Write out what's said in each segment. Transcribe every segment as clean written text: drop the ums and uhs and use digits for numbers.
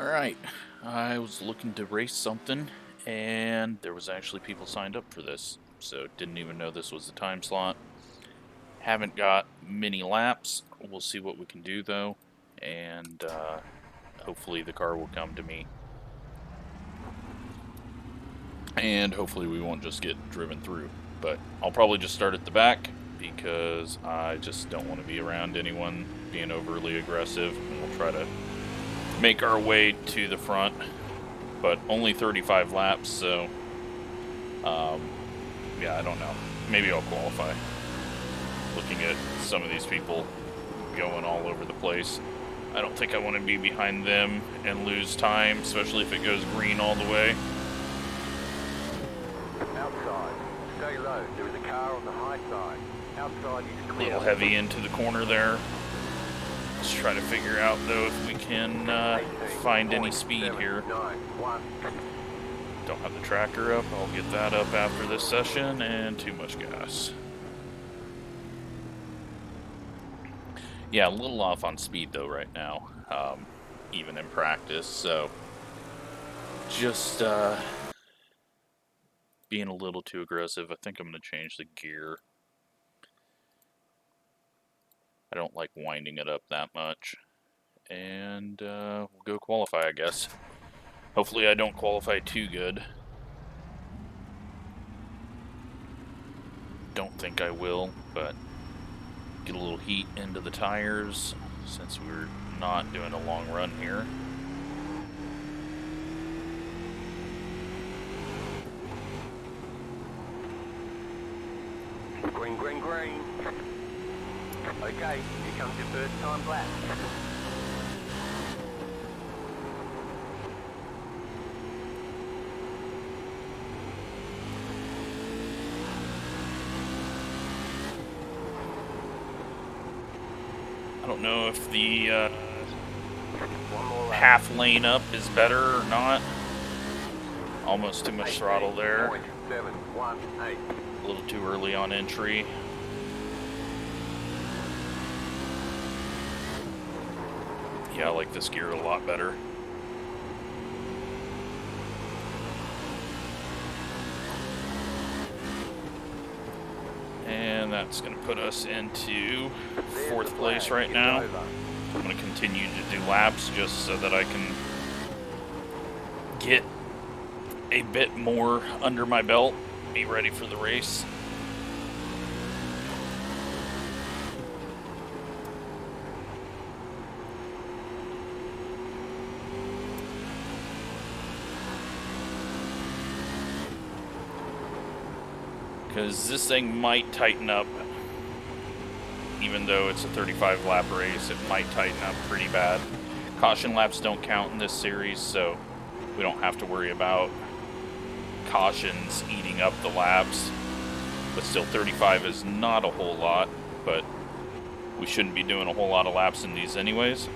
Alright, I was looking to race something, and there was actually people signed up for this, so didn't even know this was the time slot. Haven't got many laps. We'll see what we can do though, and hopefully the car will come to me. And hopefully we won't just get driven through. But I'll probably just start at the back, because I just don't want to be around anyone being overly aggressive, and we'll try to make our way to the front. But only 35 laps, so yeah, I don't know. Maybe I'll qualify. Looking at some of these people going all over the place, I don't think I want to be behind them and lose time, especially if it goes green all the way. Outside, stay low. There is a car on the high side. Outside is clear. A little heavy into the corner there. Let's try to figure out though if we can find any speed here. Don't have the tracker up. I'll get that up after this session, and too much gas. Yeah, a little off on speed though right now, even in practice, so just being a little too aggressive. I think I'm going to change the gear. I don't like winding it up that much. And we'll go qualify, I guess. Hopefully I don't qualify too good. Don't think I will, but get a little heat into the tires since we're not doing a long run here. Green, green, green. Okay, here comes your first time lap. I don't know if the half lane up is better or not. Almost too much throttle there. A little too early on entry. Yeah, I like this gear a lot better. And that's going to put us into 4th place right now. I'm going to continue to do laps just so that I can get a bit more under my belt, be ready for the race. Because this thing might tighten up. Even though it's a 35 lap race, it might tighten up pretty bad. Caution laps don't count in this series, so we don't have to worry about cautions eating up the laps. But still, 35 is not a whole lot, but we shouldn't be doing a whole lot of laps in these anyways.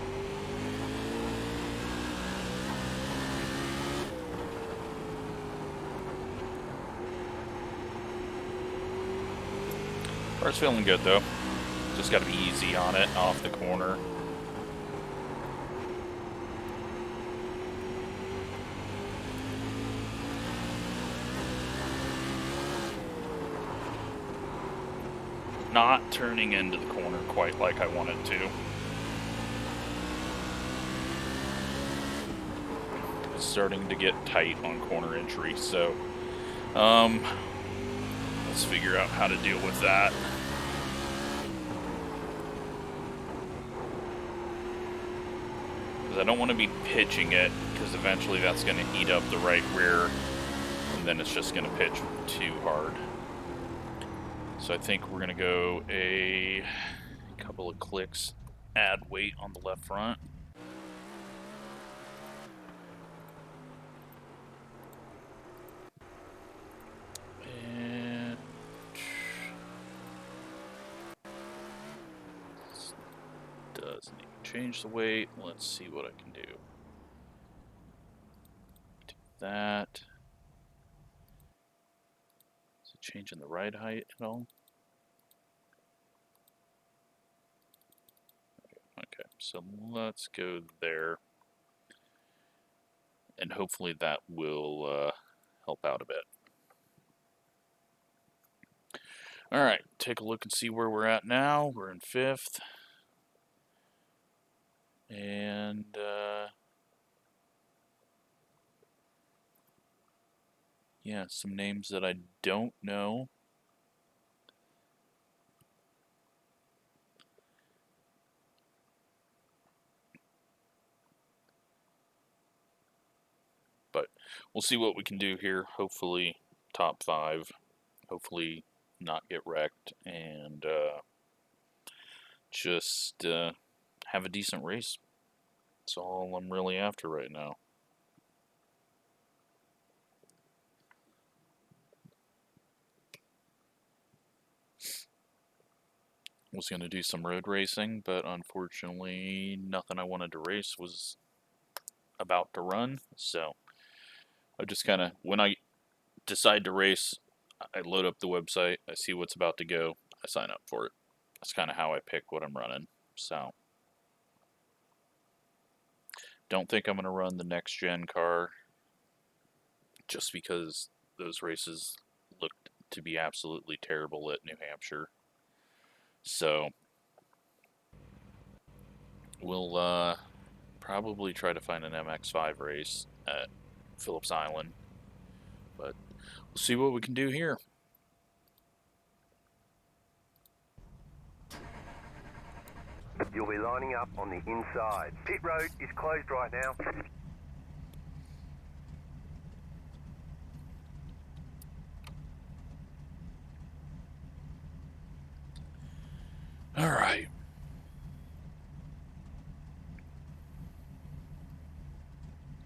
Car's feeling good though. Just got to be easy on it off the corner. Not turning into the corner quite like I wanted to. It's starting to get tight on corner entry, so let's figure out how to deal with that. I don't want to be pitching it, because eventually that's going to eat up the right rear, and then it's just going to pitch too hard. So I think we're going to go a couple of clicks, add weight on the left front. And does need to change the weight. Let's see what I can do. Do that. Is it changing the ride height at all? Okay, so let's go there. and hopefully that will help out a bit. Alright, take a look and see where we're at now. We're in 5th. And, yeah, some names that I don't know. But we'll see what we can do here. Hopefully top 5. Hopefully not get wrecked. And just have a decent race. That's all I'm really after right now. Was going to do some road racing, but unfortunately nothing I wanted to race was about to run, so I just kind of, when I decide to race, I load up the website, I see what's about to go, I sign up for it. That's kind of how I pick what I'm running. So don't think I'm going to run the next gen car just because those races looked to be absolutely terrible at New Hampshire. So we'll probably try to find an MX-5 race at Phillips Island, but we'll see what we can do here. You'll be lining up on the inside. Pit road is closed right now. All right.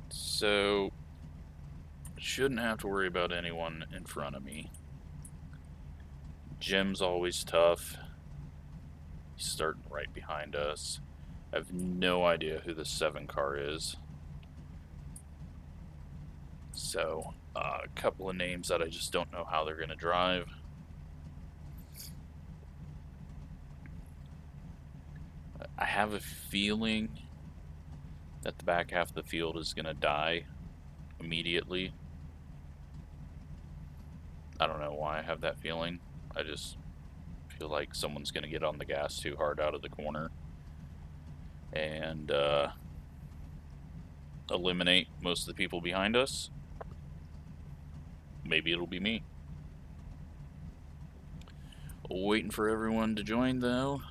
So, shouldn't have to worry about anyone in front of me. Jim's always tough. He's starting right behind us. I have no idea who the 7 car is. So, a couple of names that I just don't know how they're going to drive. I have a feeling that the back half of the field is going to die immediately. I don't know why I have that feeling. I just feel like someone's going to get on the gas too hard out of the corner and eliminate most of the people behind us. Maybe it'll be me. Waiting for everyone to join though.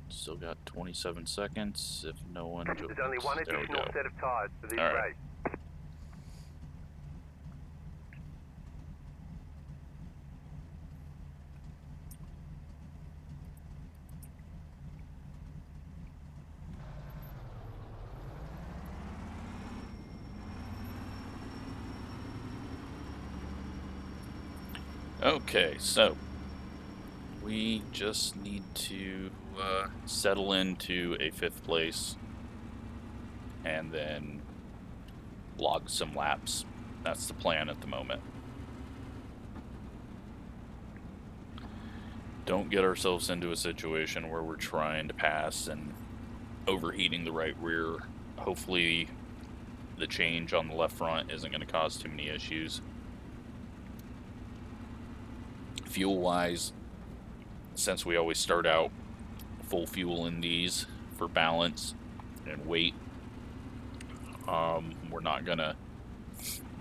Still got 27 seconds. If no one joins, There's only one additional set of tires for this race. Okay, so we just need to settle into a 5th place and then log some laps. That's the plan at the moment. Don't get ourselves into a situation where we're trying to pass and overheating the right rear. Hopefully the change on the left front isn't going to cause too many issues. Fuel wise, since we always start out full fuel in these for balance and weight, we're not gonna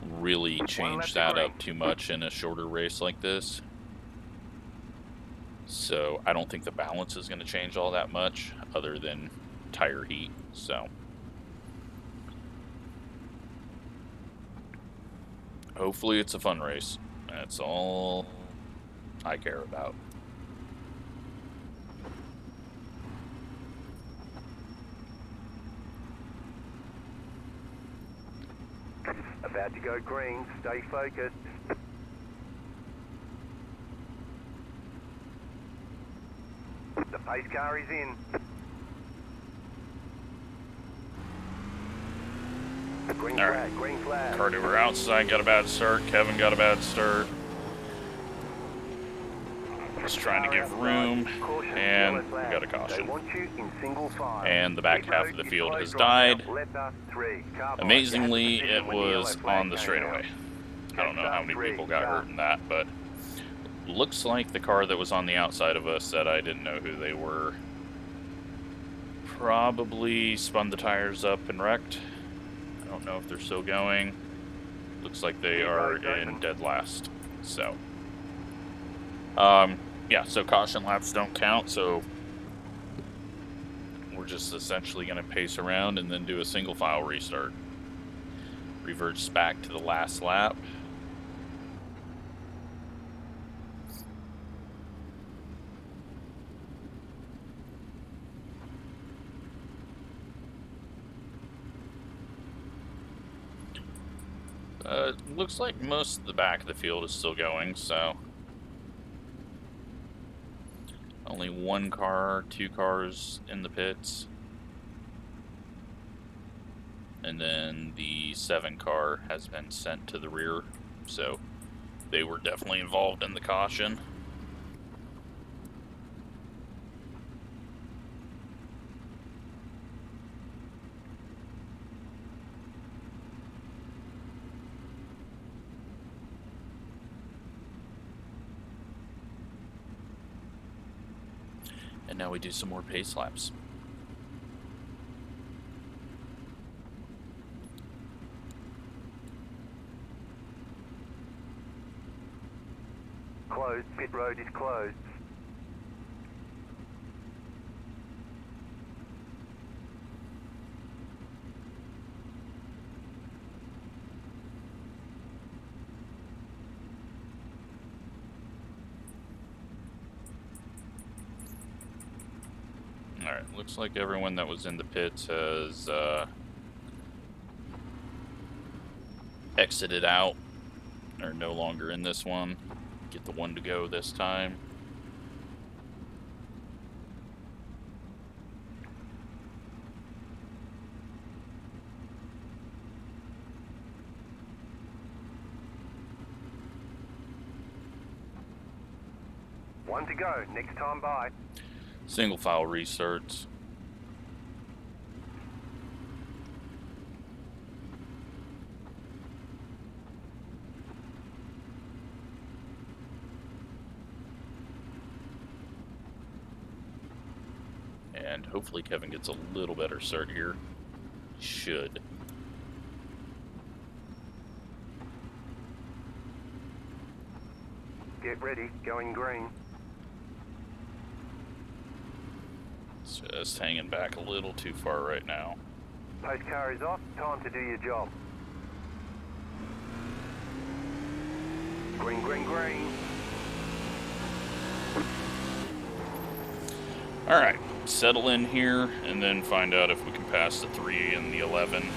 really change that up too much in a shorter race like this. So I don't think the balance is going to change all that much other than tire heat. So hopefully it's a fun race. That's all I care about. About to go green, stay focused. The pace car is in. Green flag, green flag. Carter, we're outside, got a bad start. Kevin got a bad start. Just trying to give room, and we got a caution. And the back half of the field has died. Amazingly, it was on the straightaway. I don't know how many people got hurt in that, but looks like the car that was on the outside of us that I didn't know who they were probably spun the tires up and wrecked. I don't know if they're still going. Looks like they are in dead last. So, yeah, so caution laps don't count, so we're just essentially going to pace around and then do a single file restart. Reverts back to the last lap. Looks like most of the back of the field is still going, so only one car, 2 cars in the pits, and then the 7 car has been sent to the rear, so they were definitely involved in the caution. And now we do some more pace laps. Closed. Pit road is closed. Alright, looks like everyone that was in the pits has exited out. They're no longer in this one. Get the one to go this time. One to go. Next time by. Single file restarts. And hopefully Kevin gets a little better start here. Should. Get ready. Going green. Just hanging back a little too far right now. Post car is off. Time to do your job. Green, green, green. Alright, settle in here and then find out if we can pass the 3 and the 11.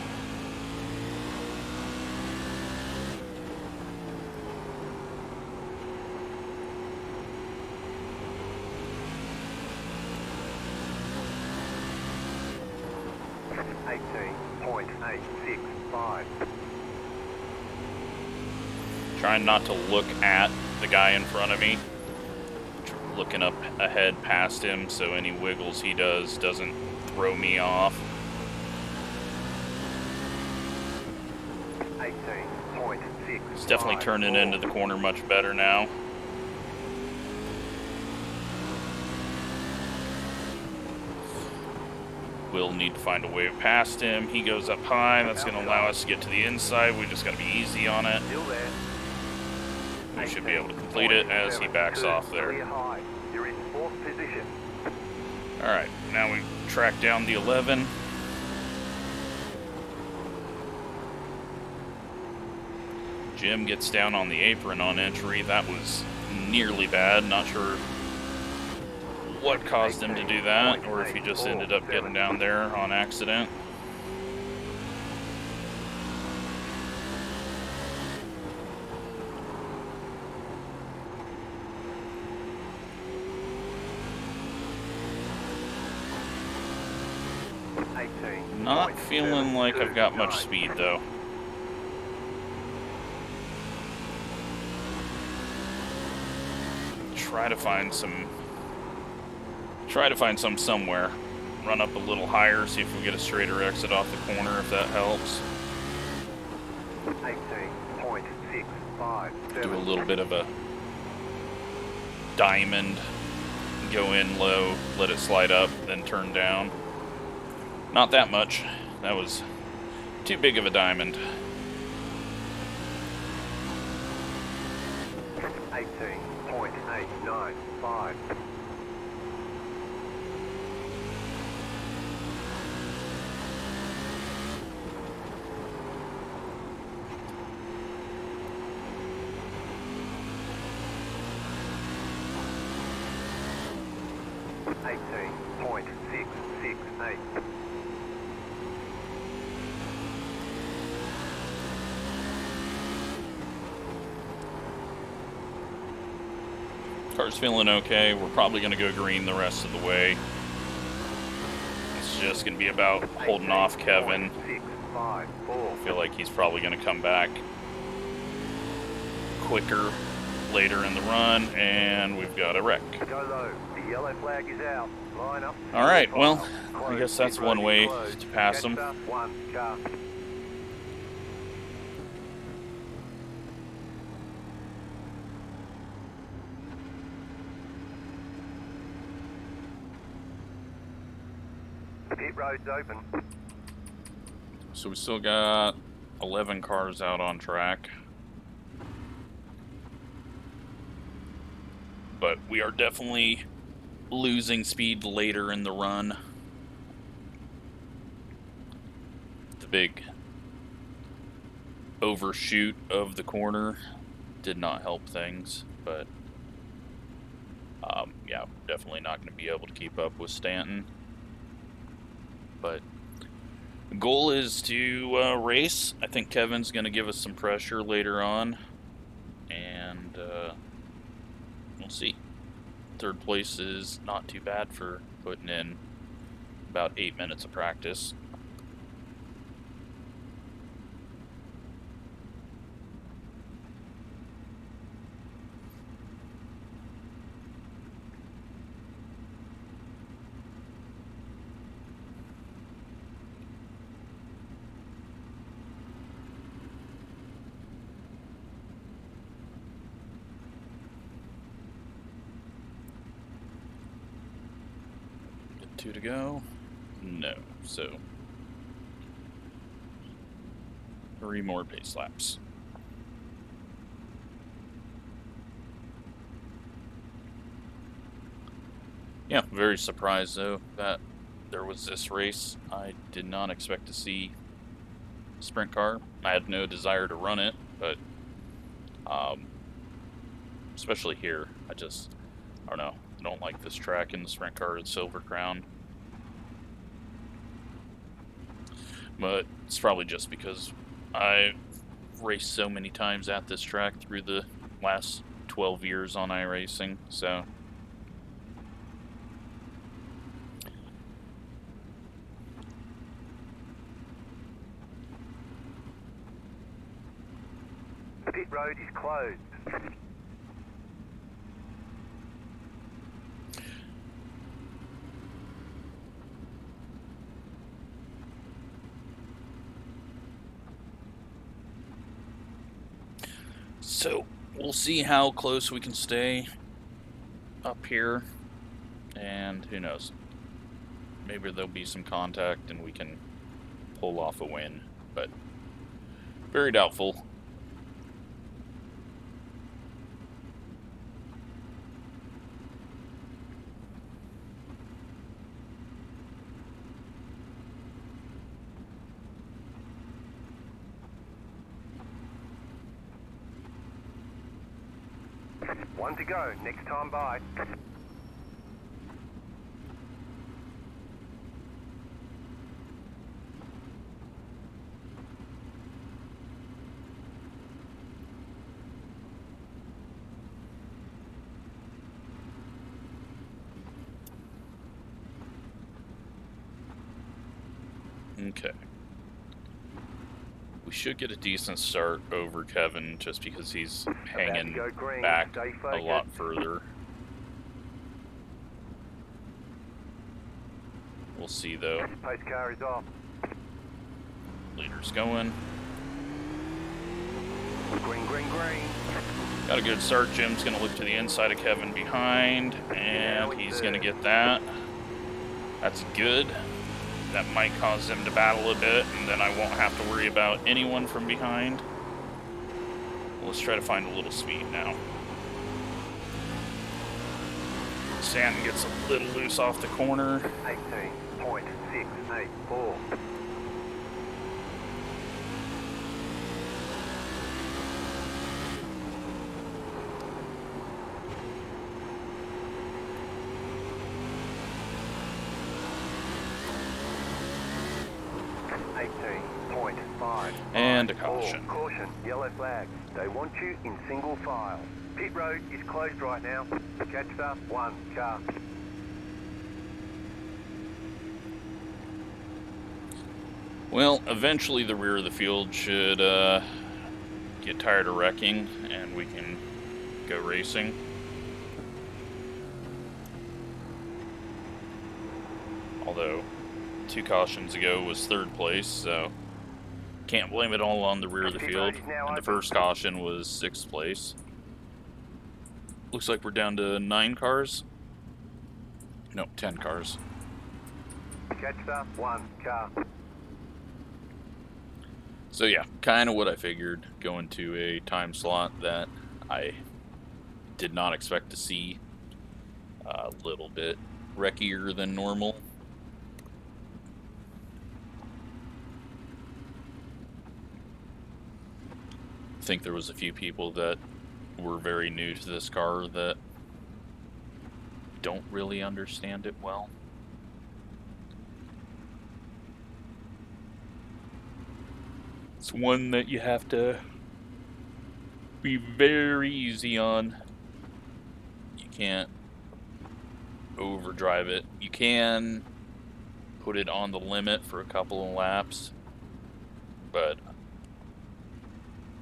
Trying not to look at the guy in front of me. Looking up ahead past him so any wiggles he does doesn't throw me off. 18.6. It's definitely turning into the corner much better now. We'll need to find a way past him. He goes up high. That's going to allow us to get to the inside. We just got to be easy on it. We should be able to complete it as he backs off there. You're in 4th position. Alright, now we track down the 11. Jim gets down on the apron on entry. That was nearly bad. Not sure what caused him to do that, or if he just ended up getting down there on accident. Not feeling like I've got much speed though. try to find some somewhere. Run up a little higher, see if we get a straighter exit off the corner, if that helps. 18.657. Do a little bit of a diamond, go in low, let it slide up, then turn down. Not that much. That was too big of a diamond. 18.895. Car's feeling okay. We're probably going to go green the rest of the way. It's just going to be about holding off Kevin. I feel like he's probably going to come back quicker later in the run, and we've got a wreck. Go low. The yellow flag is out. Line up. All right, well, I guess that's one way to pass them. One car. Pit road's open. So we still got 11 cars out on track. But we are definitely losing speed later in the run. The big overshoot of the corner did not help things, but yeah, definitely not going to be able to keep up with Stanton. But the goal is to race. I think Kevin's going to give us some pressure later on, and we'll see. Third place is not too bad for putting in about 8 minutes of practice. Two to go? No. So 3 more pace laps. Yeah, very surprised though that there was this race. I did not expect to see a sprint car. I had no desire to run it, but especially here, I don't know. I don't like this track in the sprint car at Silver Crown. But it's probably just because I've raced so many times at this track through the last 12 years on iRacing, so. The pit road is closed. So we'll see how close we can stay up here, and who knows, maybe there'll be some contact and we can pull off a win, but very doubtful. One to go, next time by. Okay. We should get a decent start over Kevin just because he's hanging back a lot further. We'll see, though. Pace car is off. Leader's going. Green, green, green. Got a good start. Jim's going to look to the inside of Kevin behind, and he's going to get that. That's good. That might cause them to battle a bit, and then I won't have to worry about anyone from behind. Let's try to find a little speed now. Stanton gets a little loose off the corner. 18.684. And a caution. Caution, yellow flag. They want you in single file. Pit road is closed right now. Catch the 1 car. Well, eventually the rear of the field should get tired of wrecking, and we can go racing. Although, 2 cautions ago was 3rd place, so can't blame it all on the rear of the field. And the first caution was 6th place. Looks like we're down to 9 cars. No, 10 cars. Catch the 1 car. So yeah, kind of what I figured, going to a time slot that I did not expect to see. A little bit wreckier than normal. I think there was a few people that were very new to this car that don't really understand it well. It's one that you have to be very easy on. You can't overdrive it. You can put it on the limit for a couple of laps, but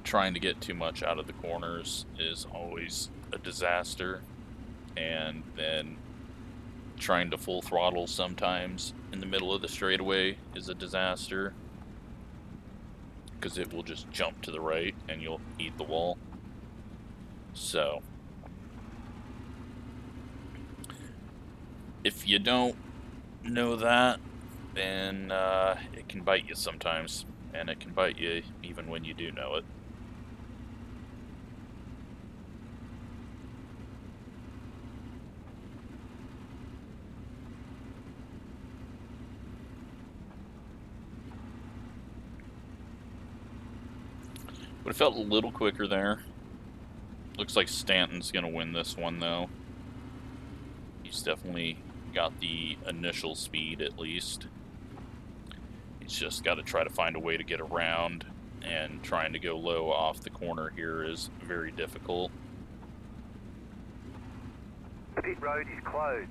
trying to get too much out of the corners is always a disaster, and then trying to full throttle sometimes in the middle of the straightaway is a disaster, because it will just jump to the right and you'll eat the wall. So if you don't know that, then it can bite you sometimes, and it can bite you even when you do know it. But it felt a little quicker there. Looks like Stanton's going to win this one, though. He's definitely got the initial speed, at least. He's just got to try to find a way to get around, and trying to go low off the corner here is very difficult. Pit road is closed.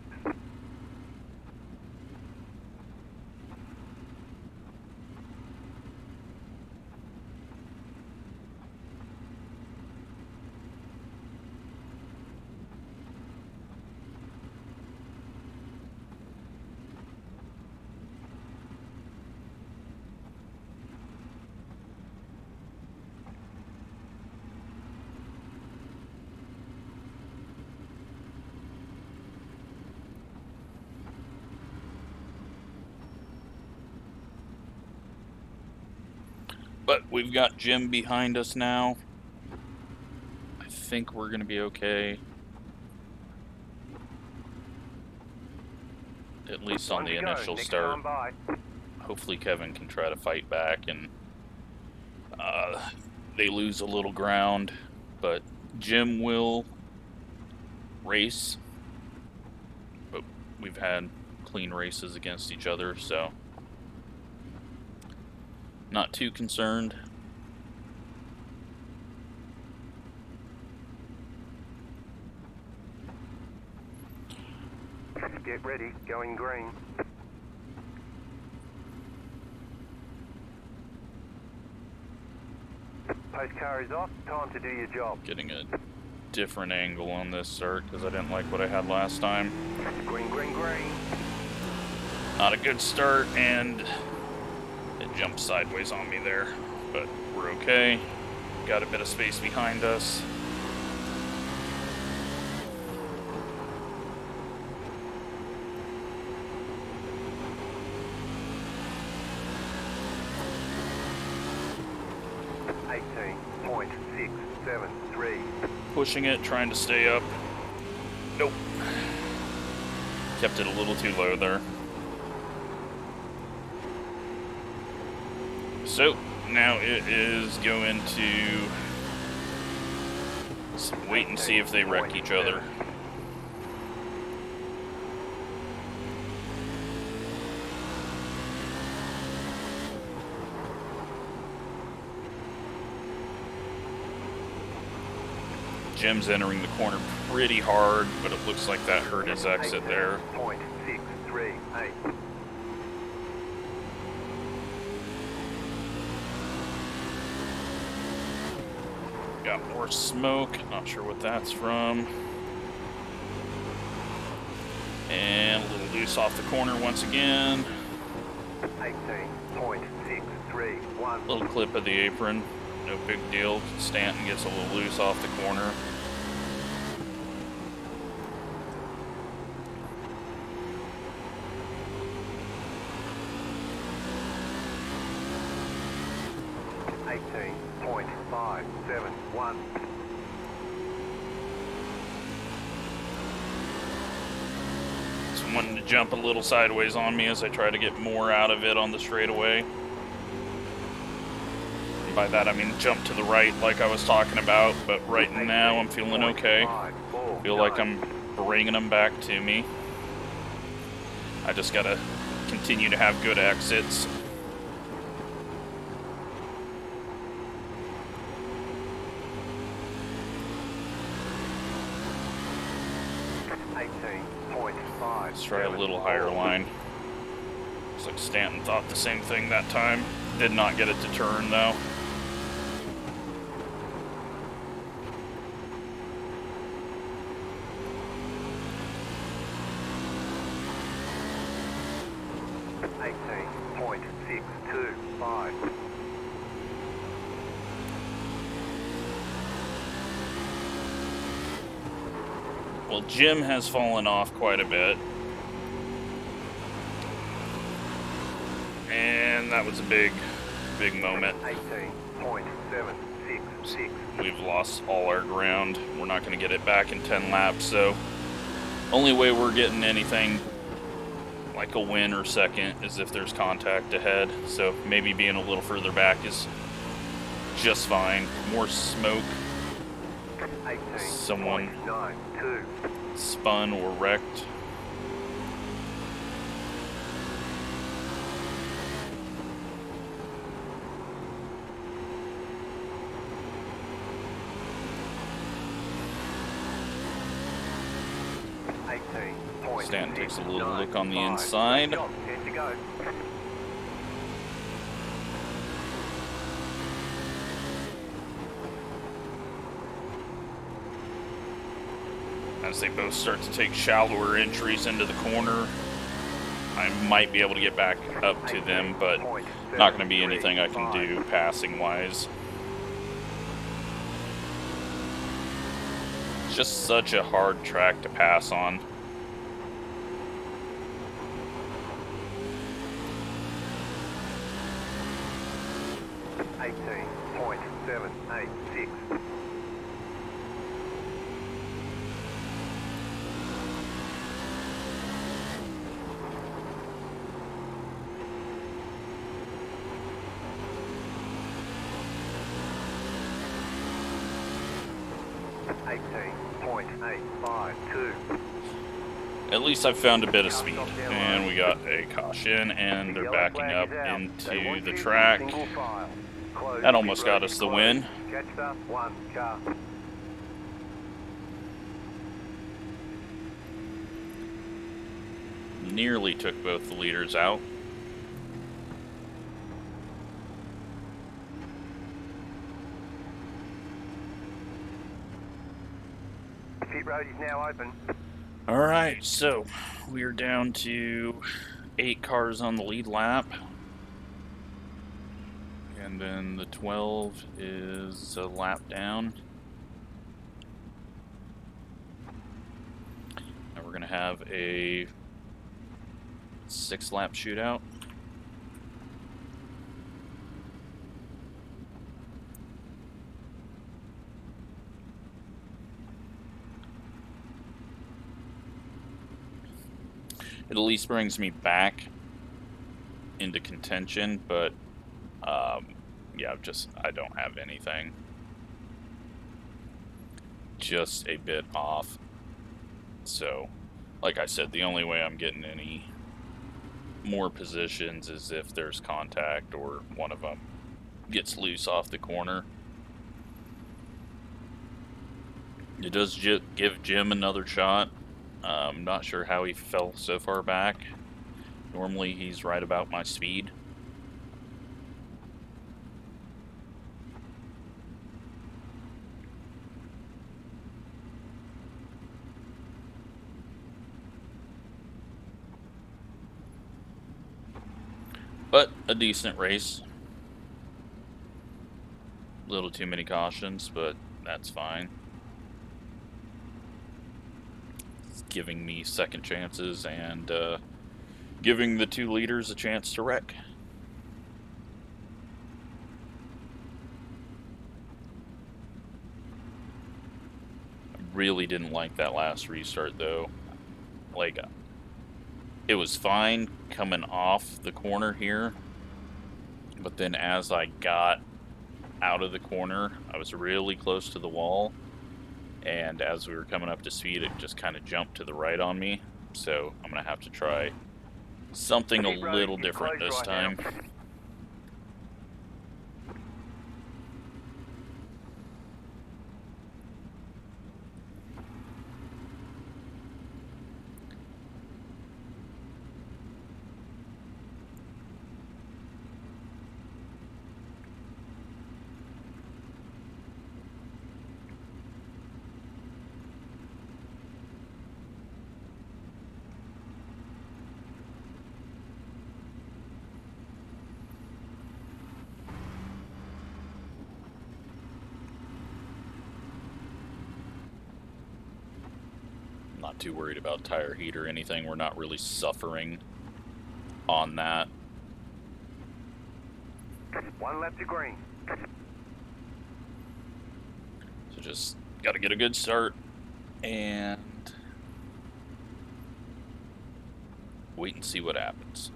But we've got Jim behind us now. I think we're going to be okay. At least on the initial start. Hopefully Kevin can try to fight back, and they lose a little ground. But Jim will race. But we've had clean races against each other, so not too concerned. Get ready, going green. Post car is off, time to do your job. Getting a different angle on this start because I didn't like what I had last time. Green, green, green. Not a good start, and it jumped sideways on me there, but we're okay. Got a bit of space behind us. Pushing it, trying to stay up. Nope. Kept it a little too low there. So, now it is going to wait and see if they wreck each other. Jim's entering the corner pretty hard, but it looks like that hurt his exit there. 0.638. Got more smoke, not sure what that's from. And a little loose off the corner once again. 18.631. Little clip of the apron, no big deal. Stanton gets a little loose off the corner. Wanting to jump a little sideways on me as I try to get more out of it on the straightaway. And by that I mean jump to the right like I was talking about, but right now I'm feeling okay. Feel like I'm bringing them back to me. I just gotta continue to have good exits. Let's try a little higher line. Looks like Stanton thought the same thing that time. Did not get it to turn though. Well, Jim has fallen off quite a bit. And that was a big moment. 18.766. We've lost all our ground. We're not going to get it back in 10 laps, so only way we're getting anything like a win or second is if there's contact ahead. So maybe being a little further back is just fine. More smoke. Someone spun or wrecked. Stanton takes a little look on the inside. As they both start to take shallower entries into the corner, I might be able to get back up to them, but not going to be anything I can do passing-wise. It's just such a hard track to pass on. At least I've found a bit of speed, and we got a caution, and they're backing up into the track. That almost got us the win. Nearly took both the leaders out. Pit road is now open. All right, so we are down to 8 cars on the lead lap. And then the 12 is a lap down. And we're going to have a 6-lap shootout. It at least brings me back into contention, but yeah, I don't have anything. Just a bit off. So, like I said, the only way I'm getting any more positions is if there's contact or one of them gets loose off the corner. It does give Jim another shot. I'm not sure how he fell so far back. Normally he's right about my speed. But a decent race. A little too many cautions, but that's fine. It's giving me second chances and giving the 2 leaders a chance to wreck. I really didn't like that last restart though. Like, it was fine coming off the corner here, but then as I got out of the corner, I was really close to the wall, and as we were coming up to speed, it just kind of jumped to the right on me. So I'm gonna have to try something a little different this time. Not too worried about tire heat or anything. We're not really suffering on that. 1 lap to green. So just got to get a good start and wait and see what happens.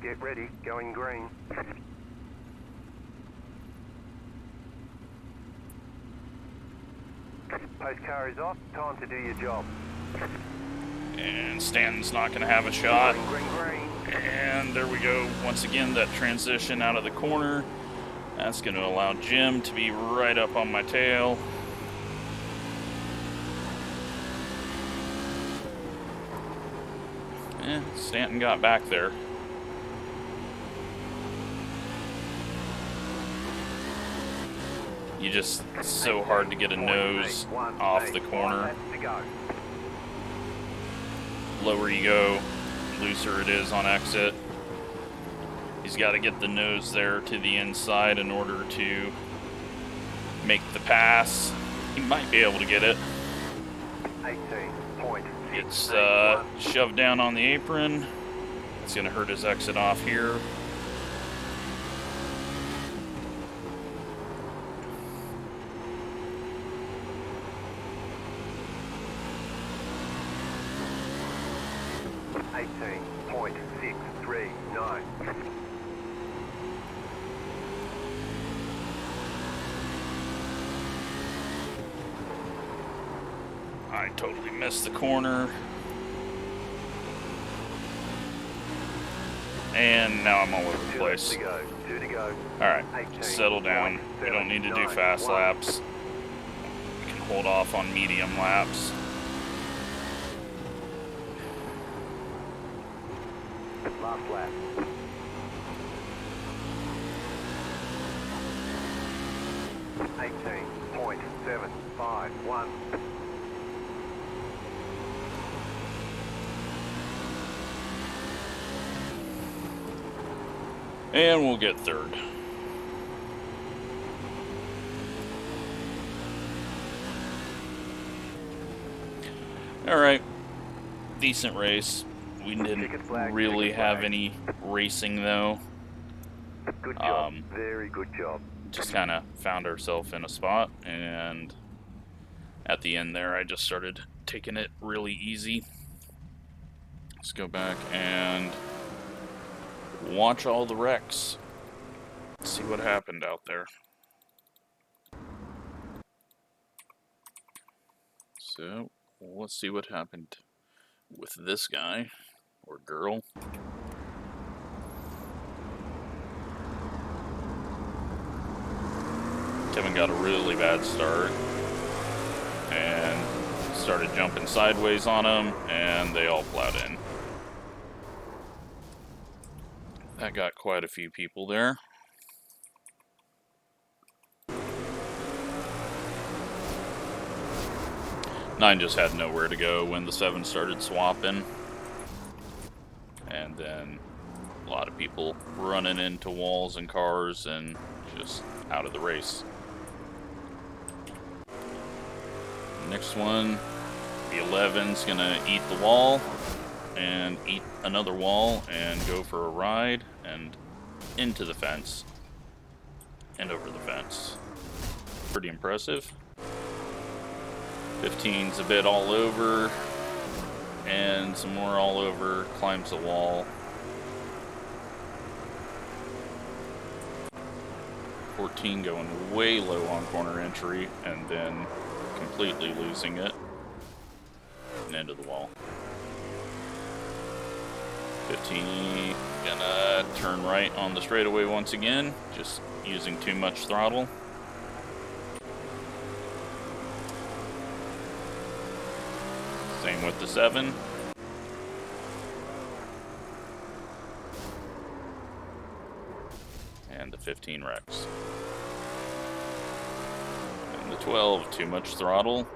Get ready, going green. Post car is off, time to do your job. And Stanton's not going to have a shot. Green, green, green. And there we go. Once again, that transition out of the corner. That's going to allow Jim to be right up on my tail. Stanton got back there. It's so hard to get a nose off the corner. Lower you go, looser it is on exit. He's got to get the nose there to the inside in order to make the pass. He might be able to get it. It's shoved down on the apron. It's going to hurt his exit off here. I totally missed the corner. And now I'm all over the place. 2 to go. Alright, settle down. We don't need to do fast laps. We can hold off on medium laps. Last lap. 18.751. And we'll get third. Alright. Decent race. We didn't really have any racing though. Good job. Very good job. Just kind of found ourselves in a spot, and at the end there I just started taking it really easy. Let's go back and watch all the wrecks. See what happened out there. So, let's see what happened with this guy, or girl. Kevin got a really bad start, and started jumping sideways on him, and they all plowed in. That got quite a few people there. Nine just had nowhere to go when the 7 started swapping. And then a lot of people running into walls and cars and just out of the race. Next one, the 11's gonna eat the wall and eat another wall and go for a ride and into the fence and over the fence. Pretty impressive. 15's a bit all over and some more all over, climbs the wall. 14 going way low on corner entry and then completely losing it and into the wall. 15 gonna turn right on the straightaway once again, just using too much throttle. Same with the 7. And the 15 wrecks. And the 12, too much throttle.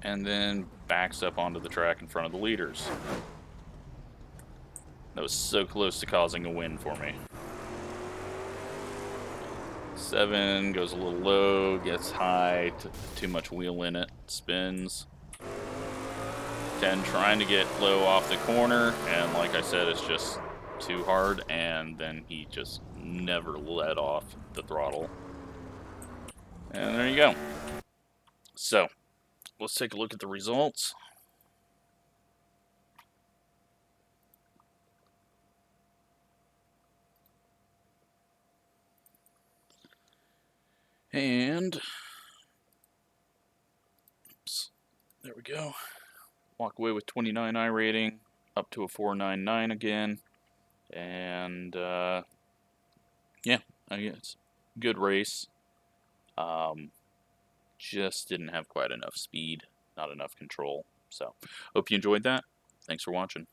And then backs up onto the track in front of the leaders. That was so close to causing a win for me. 7 goes a little low, gets high, too much wheel in it, spins. 10 trying to get low off the corner, and like I said, it's just too hard, and then he just never let off the throttle. And there you go. So, let's take a look at the results. And, oops, there we go. Walk away with 29 iRating, up to a 499 again. And, yeah, I guess, good race. Just didn't have quite enough speed, not enough control. So, hope you enjoyed that. Thanks for watching.